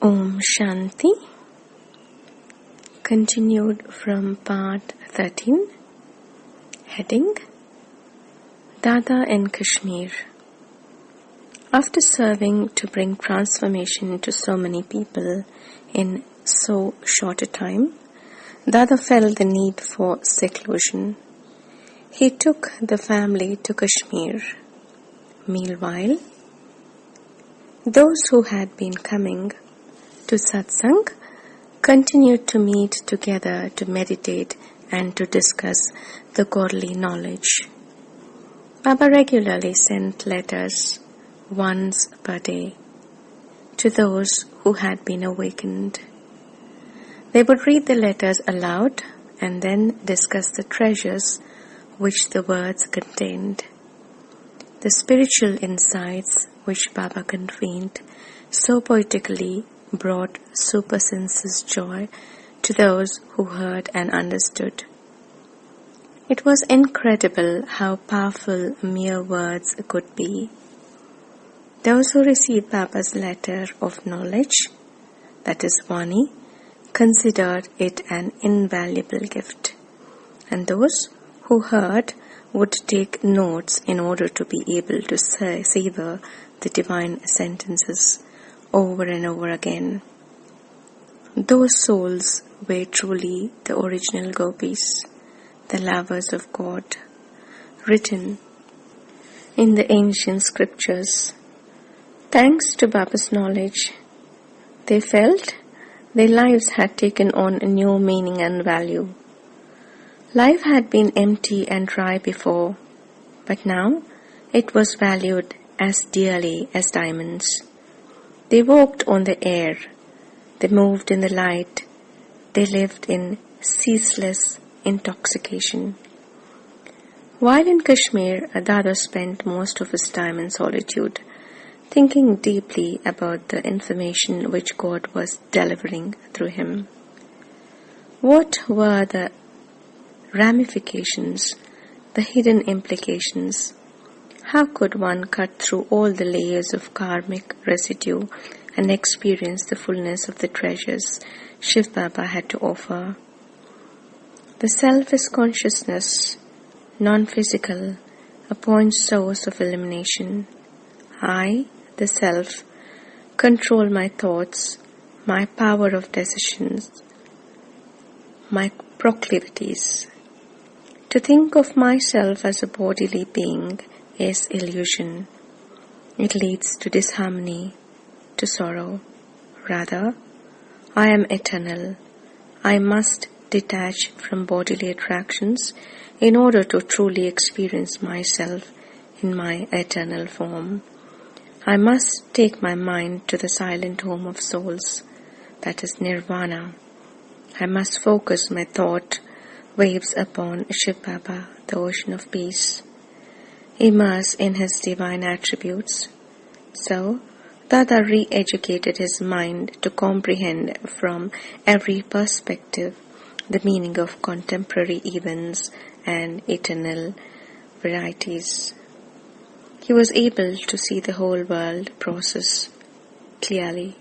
Om Shanti. Continued from part 13. Heading Dada and Kashmir. After serving to bring transformation to so many people in so short a time, Dada felt the need for seclusion. He took the family to Kashmir. Meanwhile, those who had been coming to satsang continued to meet together to meditate and to discuss the godly knowledge. Baba regularly sent letters once per day to those who had been awakened. They would read the letters aloud and then discuss the treasures which the words contained. The spiritual insights which Baba conveyed so poetically brought supersensuous joy to those who heard and understood. It was incredible how powerful mere words could be. Those who received Baba's letter of knowledge, that is Vani, considered it an invaluable gift, and those who heard would take notes in order to be able to savor the divine sentences over and over again. Those souls were truly the original gopis, the lovers of God, written in the ancient scriptures. Thanks to Baba's knowledge, they felt their lives had taken on a new meaning and value. Life had been empty and dry before, but now it was valued as dearly as diamonds. They walked on the air, they moved in the light, they lived in ceaseless intoxication. While in Kashmir, Dada spent most of his time in solitude, thinking deeply about the information which God was delivering through him. What were the ramifications, the hidden implications? How could one cut through all the layers of karmic residue and experience the fullness of the treasures Shiv Baba had to offer? The self is consciousness, non-physical, a point source of illumination. I, the self, control my thoughts, my power of decisions, my proclivities. To think of myself as a bodily being is illusion. It leads to disharmony, to sorrow. Rather, I am eternal. I must detach from bodily attractions in order to truly experience myself in my eternal form. I must take my mind to the silent home of souls, that is Nirvana. I must focus my thought waves upon Shiv Baba, the ocean of peace, immerse in his divine attributes. So, Dada re-educated his mind to comprehend from every perspective the meaning of contemporary events and eternal varieties. He was able to see the whole world process clearly.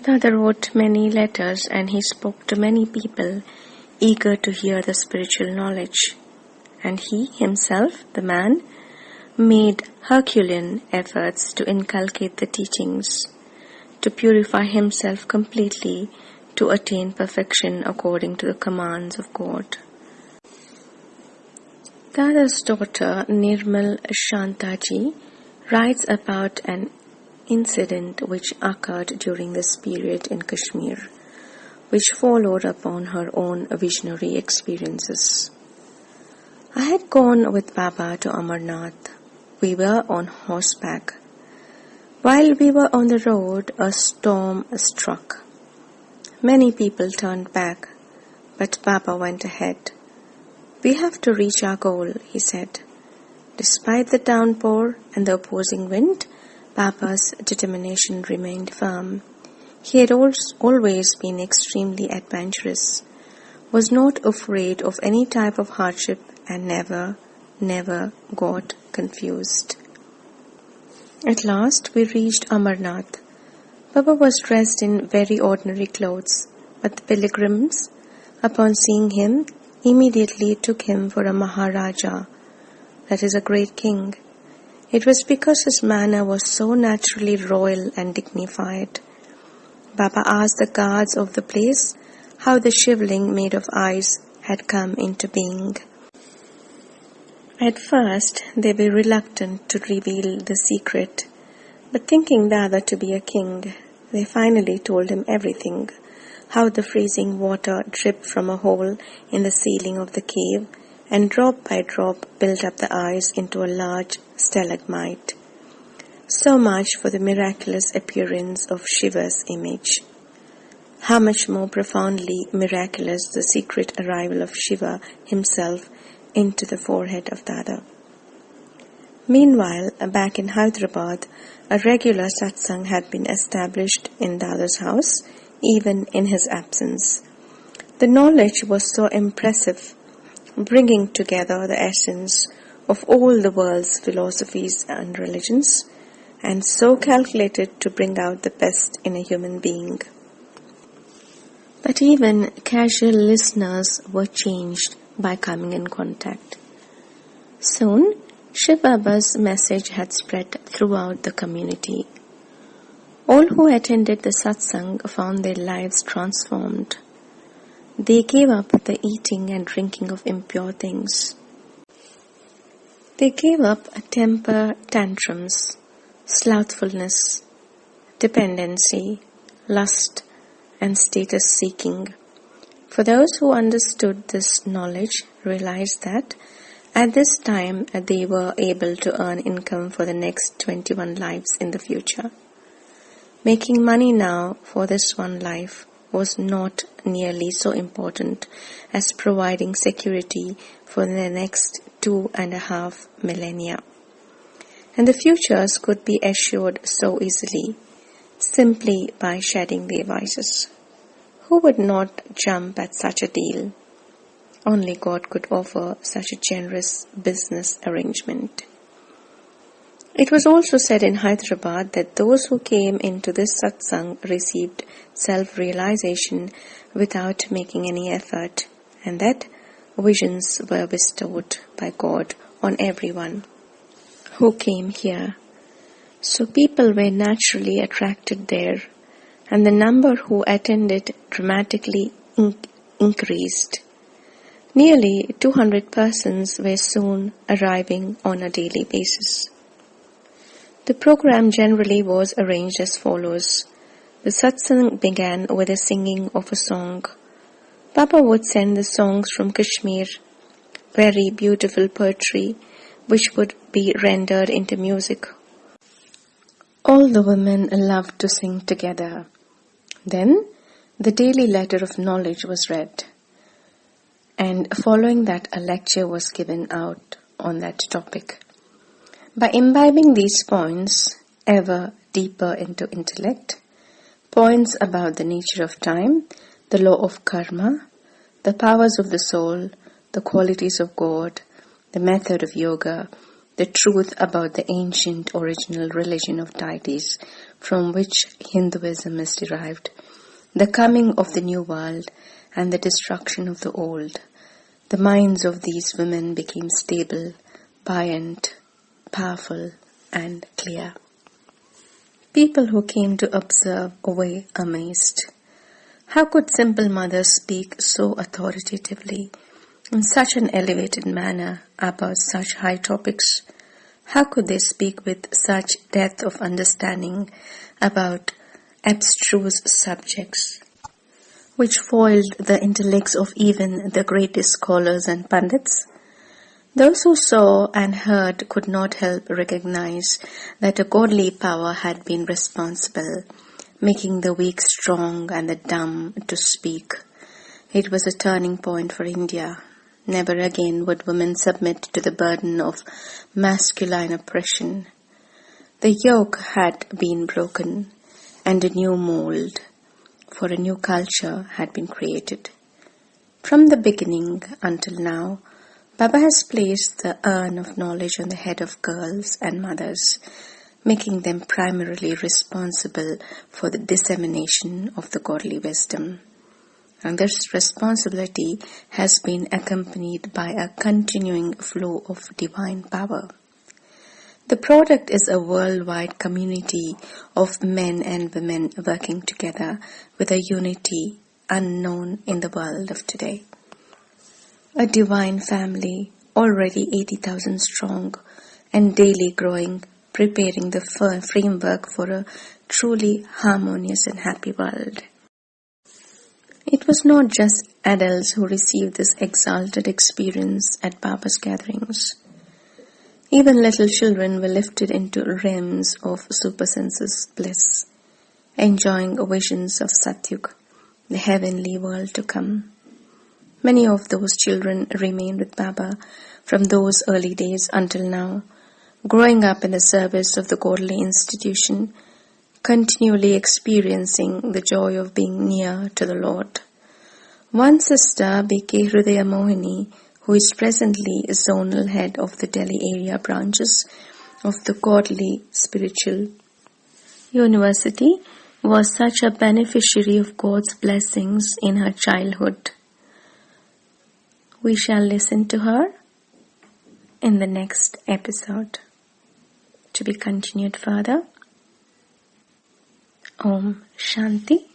Dada wrote many letters and he spoke to many people eager to hear the spiritual knowledge. And he himself, the man, made Herculean efforts to inculcate the teachings, to purify himself completely, to attain perfection according to the commands of God. Dada's daughter Nirmal Shantaji writes about an incident which occurred during this period in Kashmir, which followed upon her own visionary experiences. I had gone with Baba to Amarnath. We were on horseback. While we were on the road, a storm struck. Many people turned back, but Baba went ahead. We have to reach our goal, he said. Despite the downpour and the opposing wind, Baba's determination remained firm. He had always been extremely adventurous, was not afraid of any type of hardship, and never got confused. At last we reached Amarnath. Baba was dressed in very ordinary clothes, but the pilgrims, upon seeing him, immediately took him for a Maharaja, that is, a great king. It was because his manner was so naturally royal and dignified. Baba asked the guards of the place how the shivling made of ice had come into being. At first, they were reluctant to reveal the secret, but thinking Dada to be a king, they finally told him everything, how the freezing water dripped from a hole in the ceiling of the cave and drop by drop built up the ice into a large stalagmite. So much for the miraculous appearance of Shiva's image. How much more profoundly miraculous the secret arrival of Shiva himself into the forehead of Dada. Meanwhile, back in Hyderabad, a regular satsang had been established in Dada's house, even in his absence. The knowledge was so impressive, bringing together the essence of all the world's philosophies and religions, and so calculated to bring out the best in a human being. But even casual listeners were changed by coming in contact. Soon, Shiv Baba's message had spread throughout the community. All who attended the satsang found their lives transformed. They gave up the eating and drinking of impure things. They gave up temper tantrums, slothfulness, dependency, lust, and status seeking. For those who understood this knowledge realized that at this time they were able to earn income for the next 21 lives in the future. Making money now for this one life was not nearly so important as providing security for the next 2.5 millennia. And the futures could be assured so easily, simply by shedding their vices. Who would not jump at such a deal? Only God could offer such a generous business arrangement. It was also said in Hyderabad that those who came into this satsang received self-realization without making any effort, and that visions were bestowed by God on everyone who came here. So people were naturally attracted there, and the number who attended dramatically increased. Nearly 200 persons were soon arriving on a daily basis. The program generally was arranged as follows. The satsang began with the singing of a song. Baba would send the songs from Kashmir, very beautiful poetry, which would be rendered into music. All the women loved to sing together. Then the daily letter of knowledge was read, and following that a lecture was given out on that topic. By imbibing these points ever deeper into intellect, points about the nature of time, the law of karma, the powers of the soul, the qualities of God, the method of yoga, the truth about the ancient original religion of deities from which Hinduism is derived, the coming of the new world and the destruction of the old, the minds of these women became stable, buoyant, powerful, and clear. People who came to observe were amazed. How could simple mothers speak so authoritatively, in such an elevated manner, about such high topics? How could they speak with such depth of understanding about abstruse subjects, which foiled the intellects of even the greatest scholars and pandits? Those who saw and heard could not help recognize that a godly power had been responsible, making the weak strong and the dumb to speak. It was a turning point for India. Never again would women submit to the burden of masculine oppression. The yoke had been broken, and a new mold for a new culture had been created. From the beginning until now, Baba has placed the urn of knowledge on the head of girls and mothers, making them primarily responsible for the dissemination of the godly wisdom. And this responsibility has been accompanied by a continuing flow of divine power. The product is a worldwide community of men and women working together with a unity unknown in the world of today. A divine family, already 80,000 strong and daily growing, preparing the framework for a truly harmonious and happy world. It was not just adults who received this exalted experience at Baba's gatherings. Even little children were lifted into realms of supersenses bliss, enjoying visions of Satyug, the heavenly world to come. Many of those children remained with Baba from those early days until now, growing up in the service of the godly institution, continually experiencing the joy of being near to the Lord. One sister, B.K. Hridaya Mohini, who is presently a zonal head of the Delhi area branches of the Godly Spiritual University, was such a beneficiary of God's blessings in her childhood. We shall listen to her in the next episode. To be continued further. Om Shanti.